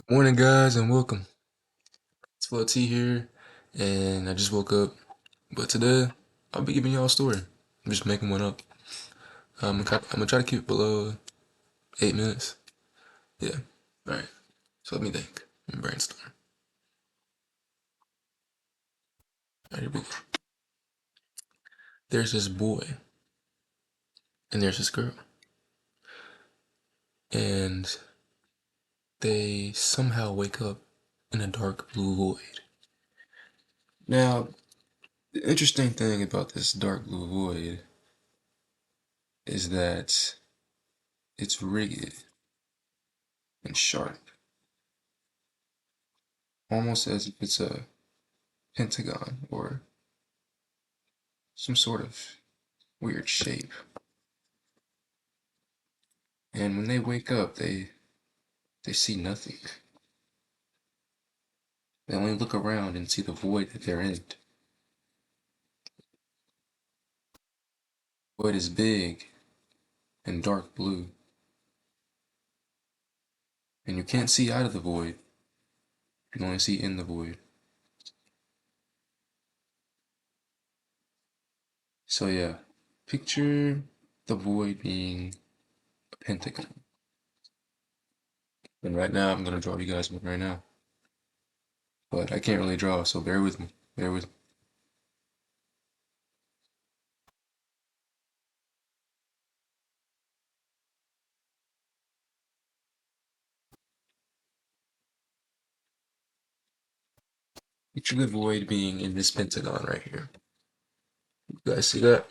Morning, guys, and welcome. It's Flo T here, and I just woke up. But today, I'll be giving y'all a story. I'm just making one up. I'm gonna try to keep it below 8 minutes. Yeah. All right. So let me think. Let me brainstorm. All right, here we go. There's this boy, and there's this girl, and they somehow wake up in a dark blue void. Now, the interesting thing about this dark blue void is that it's rigged and sharp, almost as if it's a pentagon or some sort of weird shape. And when they wake up, they see nothing. They only look around and see the void that they're in. The void is big and dark blue, and you can't see out of the void. You can only see in the void. So yeah, picture the void being a pentagon. And right now, I'm gonna draw you guys one right now, but I can't really draw, so bear with me. Bear with me. Picture the void being in this pentagon right here. You guys see that?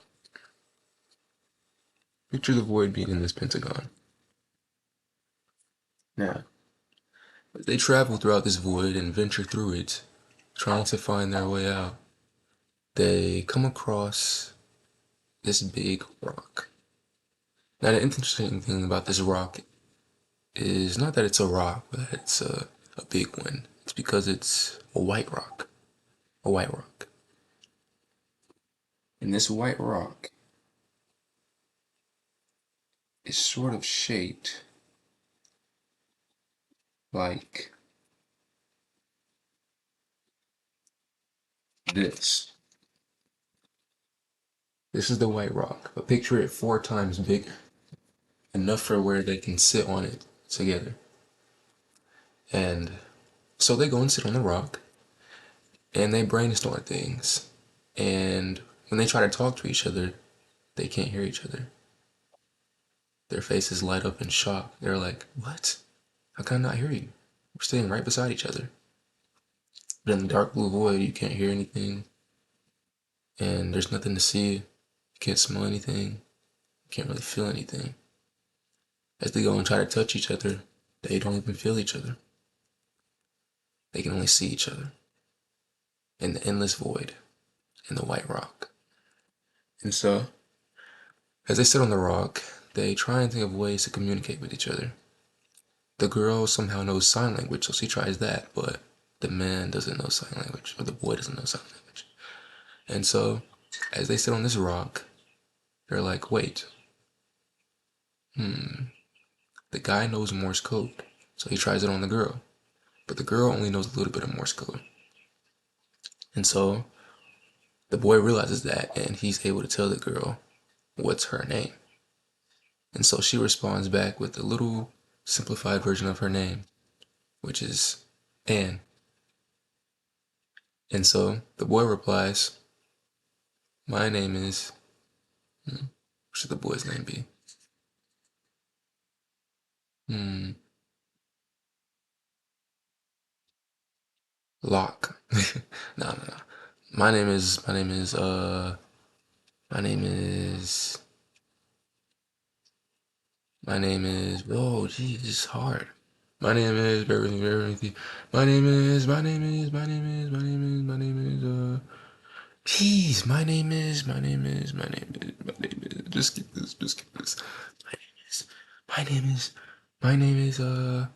Picture the void being in this pentagon. Now, as they travel throughout this void and venture through it, trying to find their way out, they come across this big rock. Now, the interesting thing about this rock is not that it's a rock, but that it's a big one. It's because it's a white rock. A white rock. And this white rock is sort of shaped like this. This is the white rock, but picture it 4 times bigger, enough for where they can sit on it together. And so they go and sit on the rock, and they brainstorm things. And when they try to talk to each other, they can't hear each other. Their faces light up in shock. They're like, "What? How can I not hear you? We're sitting right beside each other." But in the dark blue void, you can't hear anything, and there's nothing to see. You can't smell anything. You can't really feel anything. As they go and try to touch each other, they don't even feel each other. They can only see each other in the endless void, in the white rock. And so, as they sit on the rock, they try and think of ways to communicate with each other. The girl somehow knows sign language, so she tries that, but the man doesn't know sign language, or the boy doesn't know sign language. And so, as they sit on this rock, they're like, wait, the guy knows Morse code. So he tries it on the girl. But the girl only knows a little bit of Morse code. And so, the boy realizes that, and he's able to tell the girl what's her name. And so she responds back with a little simplified version of her name, which is Anne. And so the boy replies, "My name is," what should the boy's name be? Hmm, Locke. No, no, no. My name is, oh, geez, this is hard. My name is, bear with me, bear with me. My name is, jeez, my name is, just skip this. My name is, my name is, my name is, um,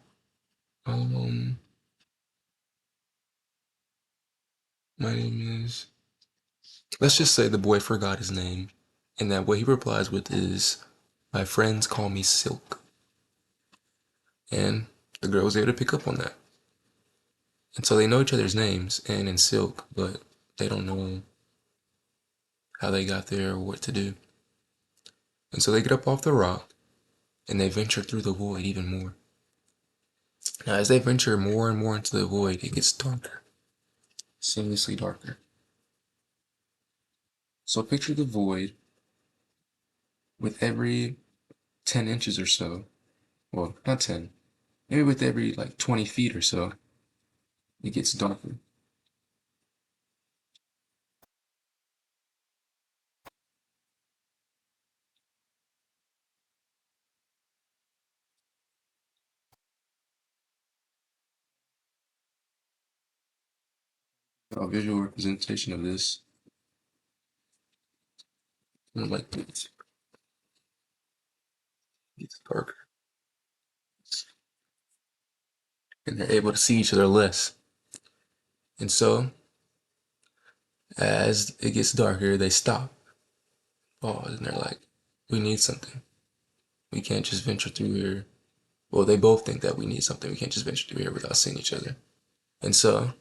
my name is, let's just say the boy forgot his name, and that what he replies with is, "My friends call me Silk." And the girl was able to pick up on that. And so they know each other's names, Anne and Silk, but they don't know how they got there or what to do. And so they get up off the rock and they venture through the void even more. Now, as they venture more and more into the void, it gets darker, seamlessly darker. So picture the void with every 10 inches or so, well, not 10, maybe with every like 20 feet or so, it gets darker. A visual representation of this, like this, gets darker, and they're able to see each other less. And so, as it gets darker, they stop, pause, and they're like, we need something. We can't just venture through here. Well, they both think that we need something. We can't just venture through here without seeing each other. And so,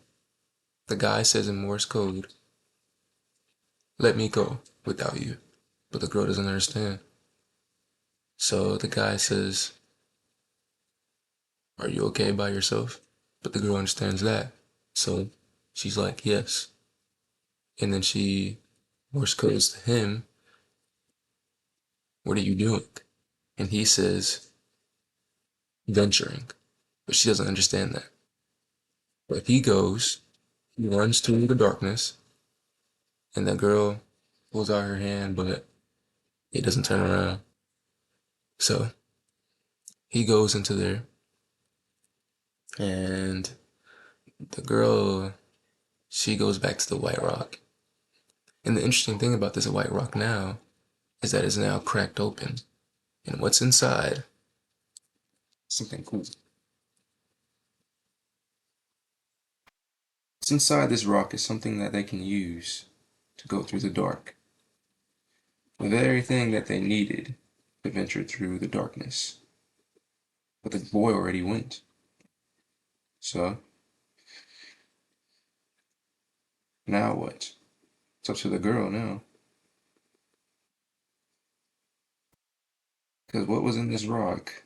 the guy says in Morse code, let me go without you. But the girl doesn't understand. So the guy says, are you okay by yourself? But the girl understands that. So she's like, yes. And then she Morse codes to him, what are you doing? And he says, venturing. But she doesn't understand that. But he goes, he runs through the darkness, and the girl pulls out her hand, but it doesn't turn around. So he goes into there, and the girl, she goes back to the White Rock. And the interesting thing about this White Rock now is that it's now cracked open. And what's inside? Something cool. What's inside this rock is something that they can use to go through the dark. The very thing that they needed to venture through the darkness. But the boy already went. So, now what? It's up to the girl now. Because what was in this rock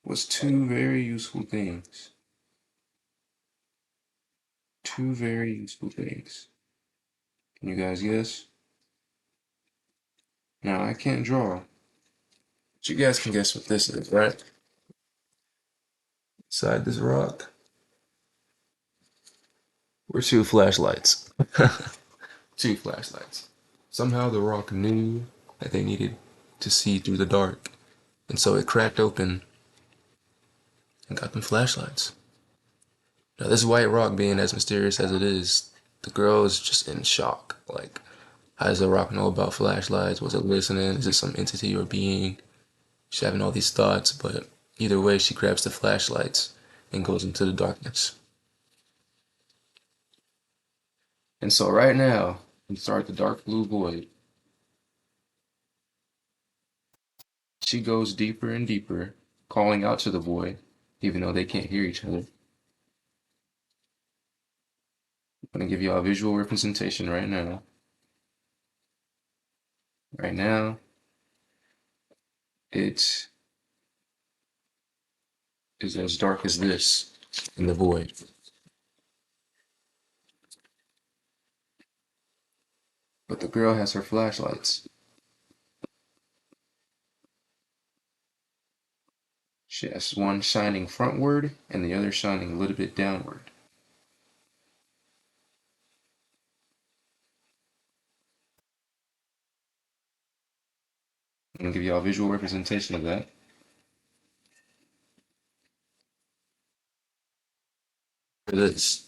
was two very useful things. Two very useful things. Can you guys guess? Now, I can't draw. But you guys can guess what this is, right? Inside this rock were two flashlights. Two flashlights. Somehow the rock knew that they needed to see through the dark, and so it cracked open and got them flashlights. Now, this white rock being as mysterious as it is, the girl is just in shock. Like, how does the rock know about flashlights? Was it listening? Is it some entity or being? She's having all these thoughts, but either way, she grabs the flashlights and goes into the darkness. And so, right now, we start the dark blue void. She goes deeper and deeper, calling out to the void, even though they can't hear each other. I'm going to give you all a visual representation right now. Right now, it is as dark as this in the void. But the girl has her flashlights. She has one shining frontward and the other shining a little bit downward. I'm going to give you all a visual representation of that. For this,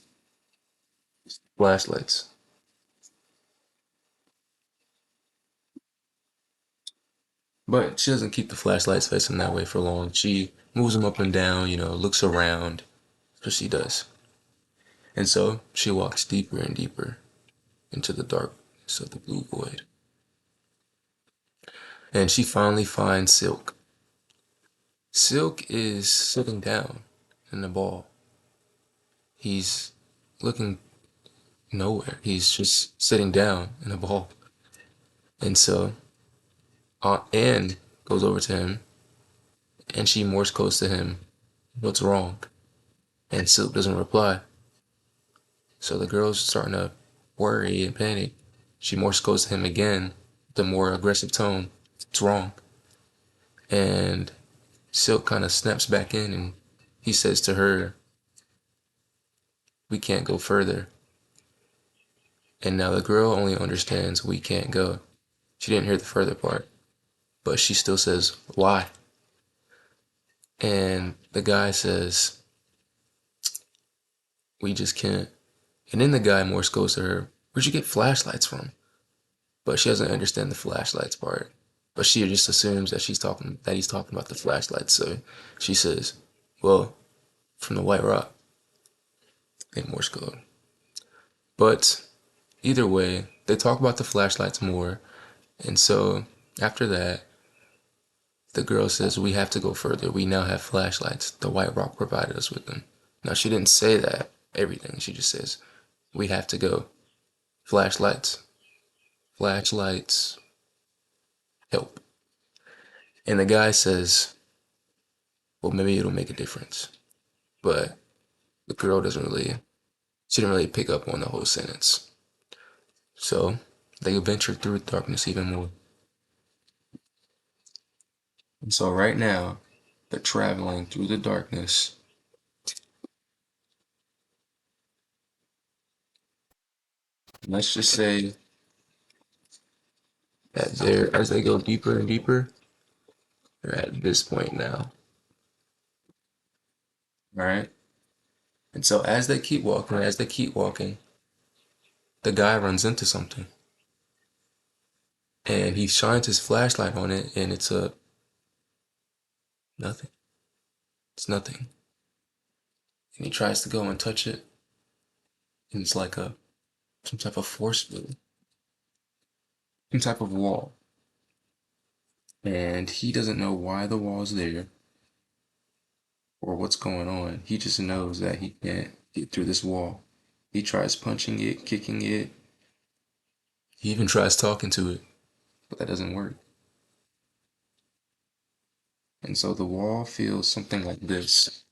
flashlights. But she doesn't keep the flashlights facing that way for long. She moves them up and down, looks around. That's what she does. And so she walks deeper and deeper into the darkness of the blue void. And she finally finds Silk. Silk is sitting down in the ball. He's looking nowhere. He's just sitting down in a ball. And so Aunt Anne goes over to him and she Morse codes to him, "What's wrong?" And Silk doesn't reply. So the girl's starting to worry and panic. She Morse codes to him again, the more aggressive tone. "What's wrong?" And Silk kind of snaps back in and he says to her, "We can't go further." And now the girl only understands "we can't go." She didn't hear the further part, but she still says, "Why?" And the guy says, "We just can't." And then the guy Morse goes to her, "Where'd you get flashlights from?" But she doesn't understand the flashlights part. But she just assumes that he's talking about the flashlights. So she says, "Well, from the White Rock," in Morse code. But either way, they talk about the flashlights more. And so after that, the girl says, "We have to go further. We now have flashlights. The White Rock provided us with them." Now, she didn't say that, everything. She just says, "We have to go. Flashlights. Flashlights. Help." And the guy says, "Well, maybe it'll make a difference." But the girl she didn't really pick up on the whole sentence. So they venture through darkness even more. And so right now, they're traveling through the darkness. Let's just say that as they go deeper and deeper, they're at this point now. All right. And so as they keep walking, the guy runs into something. And he shines his flashlight on it, and it's a nothing. It's nothing. And he tries to go and touch it, and it's like some type of force field, some type of wall. And he doesn't know why the wall's there or what's going on. He just knows that he can't get through this wall. He tries punching it, kicking it. He even tries talking to it, but that doesn't work. And so the wall feels something like this.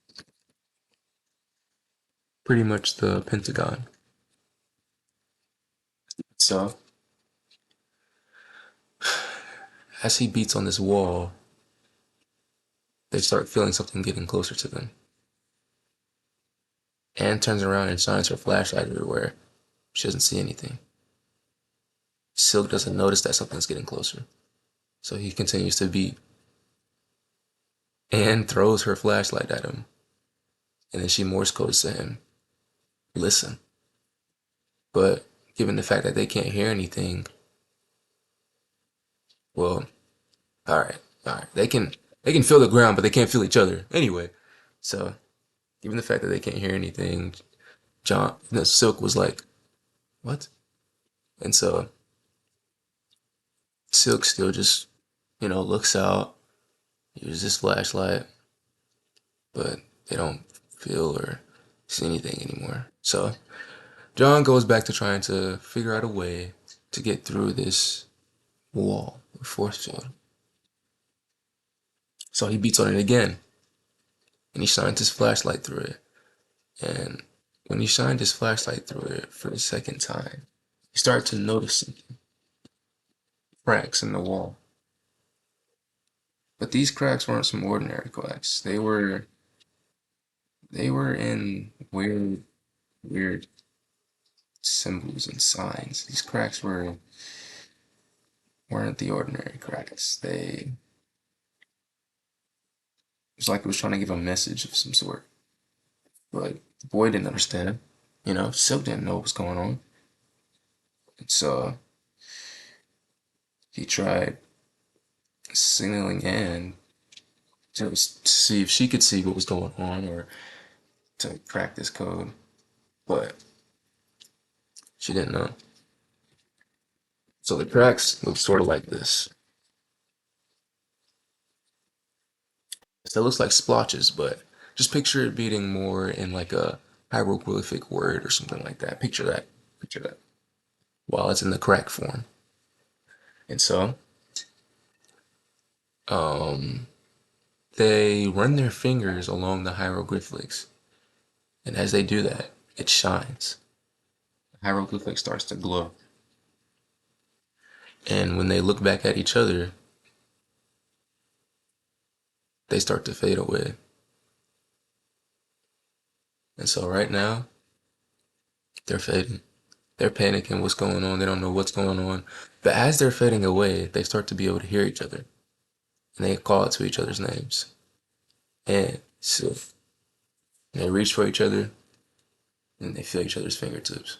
Pretty much the Pentagon. So as he beats on this wall, they start feeling something getting closer to them. Anne turns around and shines her flashlight everywhere. She doesn't see anything. Silk doesn't notice that something's getting closer. So he continues to beat. Anne throws her flashlight at him. And then she Morse codes to him, "Listen." But given the fact that they can't hear anything, well, alright, alright. They can feel the ground, but they can't feel each other. Anyway. So given the fact that they can't hear anything, Silk was like, "What?" And so Silk still just, looks out, uses his flashlight, but they don't feel or see anything anymore. So John goes back to trying to figure out a way to get through this wall or force field. So he beats on it again and he shines his flashlight through it. And when he shined his flashlight through it for the second time, he started to notice some cracks in the wall. But these cracks weren't some ordinary cracks. They were in weird symbols and signs. These cracks weren't the ordinary cracks. It was like it was trying to give a message of some sort. But the boy didn't understand. Silk didn't know what was going on. And so he tried signaling Anne to see if she could see what was going on or to crack this code. But she didn't know. So the cracks look sort of like this. So it looks like splotches, but just picture it being more in like a hieroglyphic word or something like that. Picture that. Picture that. While it's in the crack form. And so, um, they run their fingers along the hieroglyphics. And as they do that, it shines. The hieroglyphic starts to glow. And when they look back at each other, they start to fade away. And so right now, they're fading. They're panicking what's going on. They don't know what's going on. But as they're fading away, they start to be able to hear each other. And they call out to each other's names. And so they reach for each other and they feel each other's fingertips.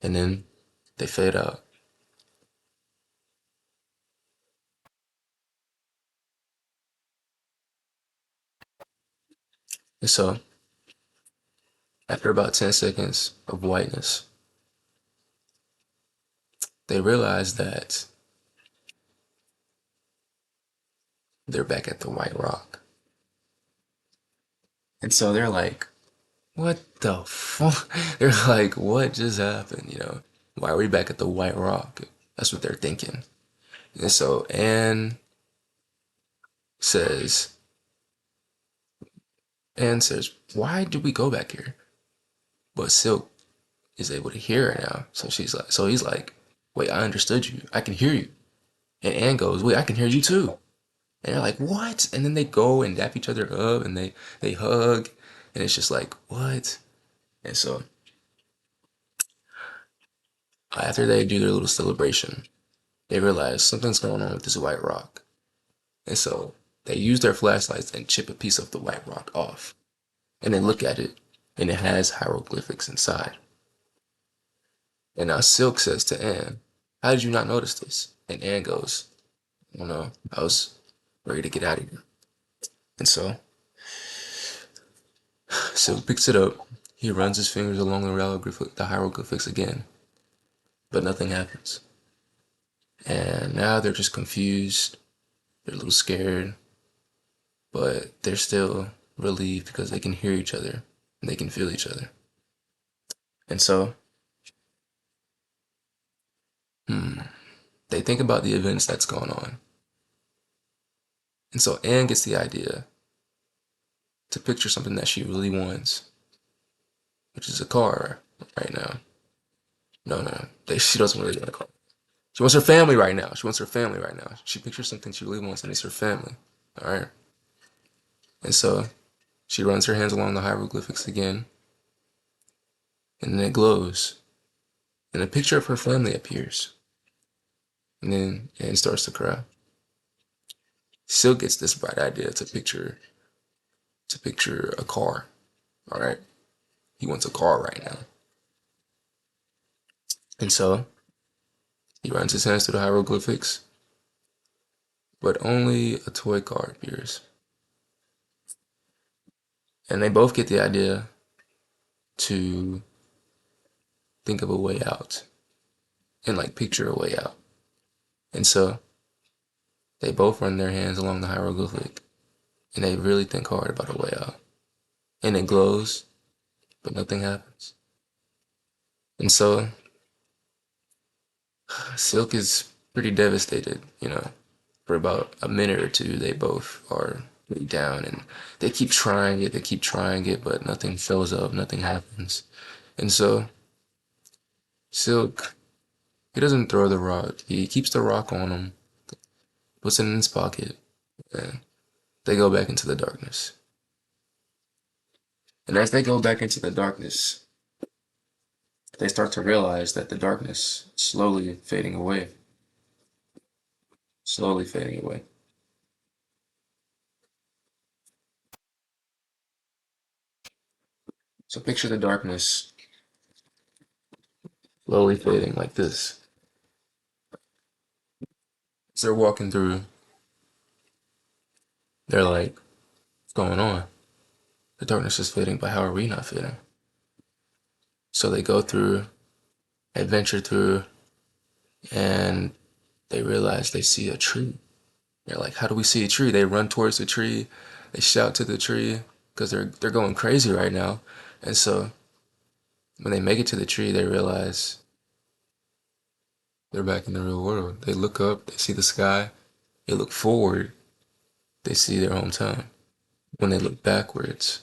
And then they fade out. And so after about 10 seconds of whiteness, they realize that they're back at the White Rock. And so they're like, what the fuck? They're like, what just happened? You know, why are we back at the White Rock? That's what they're thinking. And so Anne says, why did we go back here? But Silk is able to hear her now. So he's like, wait, I understood you. I can hear you. And Anne goes, wait, I can hear you too. And they're like, what? And then they go and dap each other up and they hug. And it's just like, what? And so after they do their little celebration, they realize something's going on with this white rock. And so they use their flashlights and chip a piece of the white rock off. And they look at it, and it has hieroglyphics inside. And now Silk says to Anne, how did you not notice this? And Anne goes, oh no, I was ready to get out of here. And so Silk picks it up. He runs his fingers along the hieroglyphics again, but nothing happens. And now they're just confused. They're a little scared, but they're still relieved because they can hear each other and they can feel each other. And so, they think about the events that's going on. And so Anne gets the idea to picture something that she really wants, which is a car right now. No. She doesn't really want a car. She wants her family right now. She wants her family right now. She pictures something she really wants, and it's her family. All right. And so she runs her hands along the hieroglyphics again, and then it glows, and a picture of her family appears. And then Anne starts to cry. Silk gets this bright idea to picture a car. All right. He wants a car right now. And so he runs his hands through the hieroglyphics, but only a toy car appears. And they both get the idea to think of a way out and like picture a way out. And so they both run their hands along the hieroglyphic and they really think hard about a way out. And it glows, but nothing happens. And so Silk is pretty devastated, you know. For about a minute or two, they both are really down and they keep trying it, but nothing shows up, nothing happens. And so Silk, he doesn't throw the rock, he keeps the rock on him, puts it in his pocket, and they go back into the darkness. And as they go back into the darkness, they start to realize that the darkness is slowly fading away. Slowly fading away. So picture the darkness slowly fading like this. As they're walking through, they're like, what's going on? The darkness is fading, but how are we not fading? So they go through, adventure through, and they realize they see a tree. They're like, how do we see a tree? They run towards the tree, they shout to the tree, because they're going crazy right now. And so when they make it to the tree, they realize they're back in the real world. They look up, they see the sky. They look forward, they see their hometown. When they look backwards,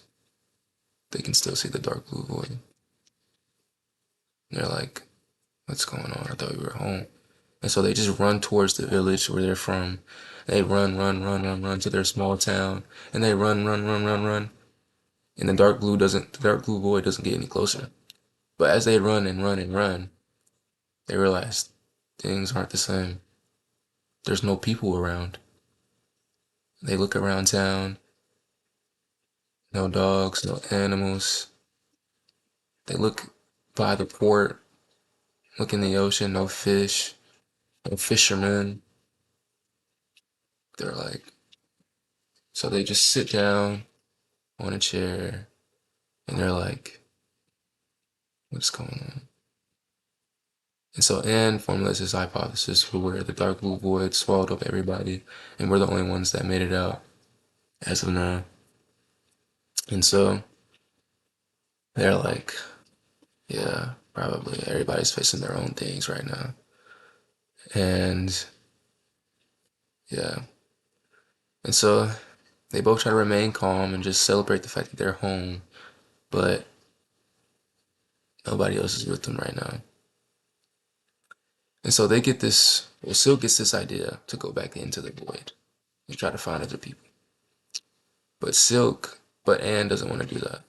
they can still see the dark blue void. And they're like, what's going on? I thought we were home. And so they just run towards the village where they're from. They run to their small town. And they run. And the dark blue void doesn't get any closer. But as they run, they realize things aren't the same. There's no people around. They look around town, no dogs, no animals. They look by the port, look in the ocean, no fish, no fishermen. They're like, so they just sit down on a chair and they're like, what's going on? And so Anne formulates this hypothesis for where the dark blue void swallowed up everybody and we're the only ones that made it out as of now. And so they're like, yeah, probably everybody's facing their own things right now. And yeah. And so they both try to remain calm and just celebrate the fact that they're home, but nobody else is with them right now. And so they get this, well, Silk gets this idea to go back into the void and try to find other people. But Anne doesn't want to do that.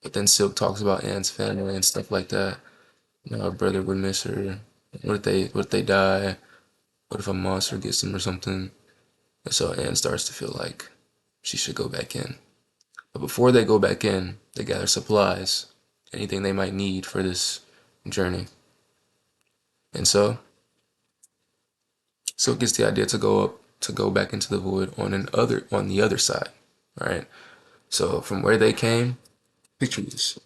But then Silk talks about Anne's family and stuff like that. You know, her brother would miss her. What if they die? What if a monster gets them or something? And so Anne starts to feel like she should go back in. But before they go back in, they gather supplies, anything they might need for this journey. And so Silk gets the idea to go back into the void on the other side. Right? So from where they came, picture this.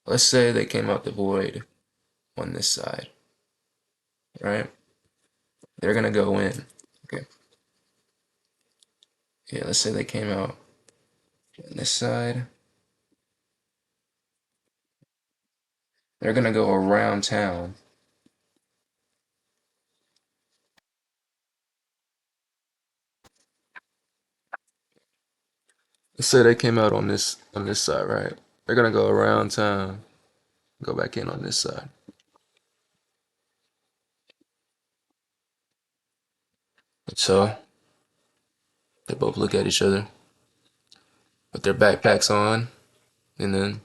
Let's say they came out the void on this side. Right? They're gonna go in. Okay. Yeah, let's say they came out on this side. They're gonna go around town. Let's say they came out on this side, right? They're gonna go around town, go back in on this side. So they both look at each other with their backpacks on, and then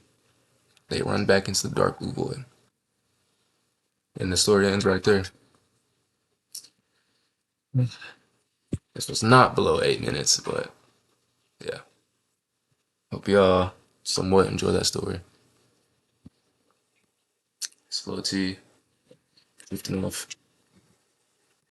they run back into the dark blue void. And the story ends right there. This was not below 8 minutes, but yeah. Hope y'all somewhat enjoy that story. Slow T, 15 off.